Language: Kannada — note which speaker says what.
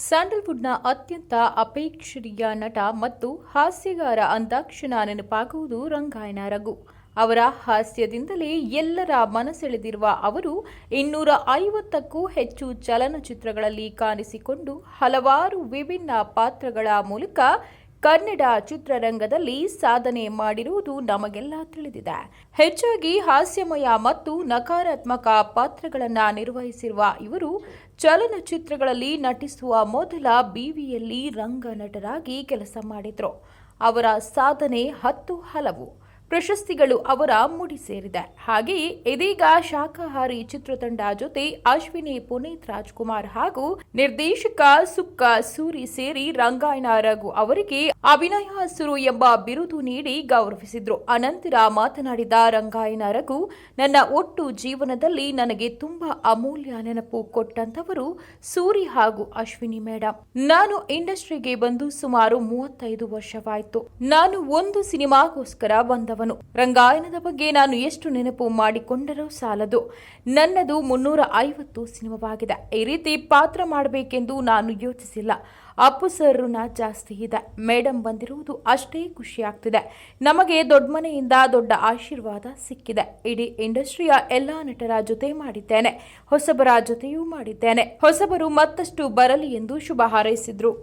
Speaker 1: ಸ್ಯಾಂಡಲ್ವುಡ್ನ ಅತ್ಯಂತ ಅಪೇಕ್ಷಣೀಯ ನಟ ಮತ್ತು ಹಾಸ್ಯಗಾರ ಅಂದಾಕ್ಷಣ ನೆನಪಾಗುವುದು ರಂಗಾಯಣ ರಘು. ಅವರ ಹಾಸ್ಯದಿಂದಲೇ ಎಲ್ಲರ ಮನಸೆಳೆದಿರುವ ಅವರು 250ಕ್ಕೂ ಹೆಚ್ಚು ಚಲನಚಿತ್ರಗಳಲ್ಲಿ ಕಾಣಿಸಿಕೊಂಡು ಹಲವಾರು ವಿಭಿನ್ನ ಪಾತ್ರಗಳ ಮೂಲಕ ಕನ್ನಡ ಚಿತ್ರರಂಗದಲ್ಲಿ ಸಾಧನೆ ಮಾಡಿರುವುದು ನಮಗೆಲ್ಲ ತಿಳಿದಿದೆ. ಹೆಚ್ಚಾಗಿ ಹಾಸ್ಯಮಯ ಮತ್ತು ನಕಾರಾತ್ಮಕ ಪಾತ್ರಗಳನ್ನು ನಿರ್ವಹಿಸಿರುವ ಇವರು ಚಲನಚಿತ್ರಗಳಲ್ಲಿ ನಟಿಸುವ ಮೊದಲ ಬಿವಿಯಲ್ಲಿ ರಂಗ ನಟರಾಗಿ ಕೆಲಸ ಮಾಡಿದ್ರು. ಅವರ ಸಾಧನೆ ಹಲವು ಪ್ರಶಸ್ತಿಗಳು ಅವರ ಮುಡಿ ಸೇರಿದೆ. ಹಾಗೆಯೇ ಇದೀಗ ಶಾಕಾಹಾರಿ ಚಿತ್ರತಂಡ ಜೊತೆ ಅಶ್ವಿನಿ ಪುನೀತ್ ರಾಜ್ಕುಮಾರ್ ಹಾಗೂ ನಿರ್ದೇಶಕ ಸುಕ್ಕ ಸೂರಿ ಸೇರಿ ರಂಗಾಯಣ ರಘು ಅವರಿಗೆ ಅಭಿನಯ ಸುರು ಎಂಬ ಬಿರುದು ನೀಡಿ ಗೌರವಿಸಿದ್ರು. ಅನಂತರ ಮಾತನಾಡಿದ ರಂಗಾಯಣ ರಘು, ನನ್ನ ಒಟ್ಟು ಜೀವನದಲ್ಲಿ ನನಗೆ ತುಂಬಾ ಅಮೂಲ್ಯ ನೆನಪು ಕೊಟ್ಟಂತವರು ಸೂರಿ ಹಾಗೂ ಅಶ್ವಿನಿ ಮೇಡಮ್. ನಾನು ಇಂಡಸ್ಟ್ರಿಗೆ ಬಂದು ಸುಮಾರು 35 ವರ್ಷವಾಯಿತು. ನಾನು ಒಂದು ಸಿನಿಮಾಗೋಸ್ಕರ ಬಂದವನು. ರಂಗಾಯಣದ ಬಗ್ಗೆ ನಾನು ಎಷ್ಟು ನೆನಪು ಮಾಡಿಕೊಂಡರೂ ಸಾಲದು. ನನ್ನದು 350 ಸಿನಿಮಾವಾಗಿದೆ. ಈ ರೀತಿ ಪಾತ್ರ ಮಾಡಬೇಕೆಂದು ನಾನು ಯೋಚಿಸಿಲ್ಲ. ಅಪ್ಪು ಸರ್ ಋಣ ಜಾಸ್ತಿ ಇದೆ. ಮೇಡಮ್ ಬಂದಿರುವುದು ಅಷ್ಟೇ ಖುಷಿ ಆಗ್ತಿದೆ. ನಮಗೆ ದೊಡ್ಡ ಮನೆಯಿಂದ ದೊಡ್ಡ ಆಶೀರ್ವಾದ ಸಿಕ್ಕಿದೆ. ಇಡೀ ಇಂಡಸ್ಟ್ರಿಯ ಎಲ್ಲಾ ನಟರ ಜೊತೆ ಮಾಡಿದ್ದೇನೆ. ಹೊಸಬರ ಜೊತೆಯೂ ಮಾಡಿದ್ದೇನೆ. ಹೊಸಬರು ಮತ್ತಷ್ಟು ಬರಲಿ ಎಂದು ಶುಭ ಹಾರೈಸಿದ್ರು.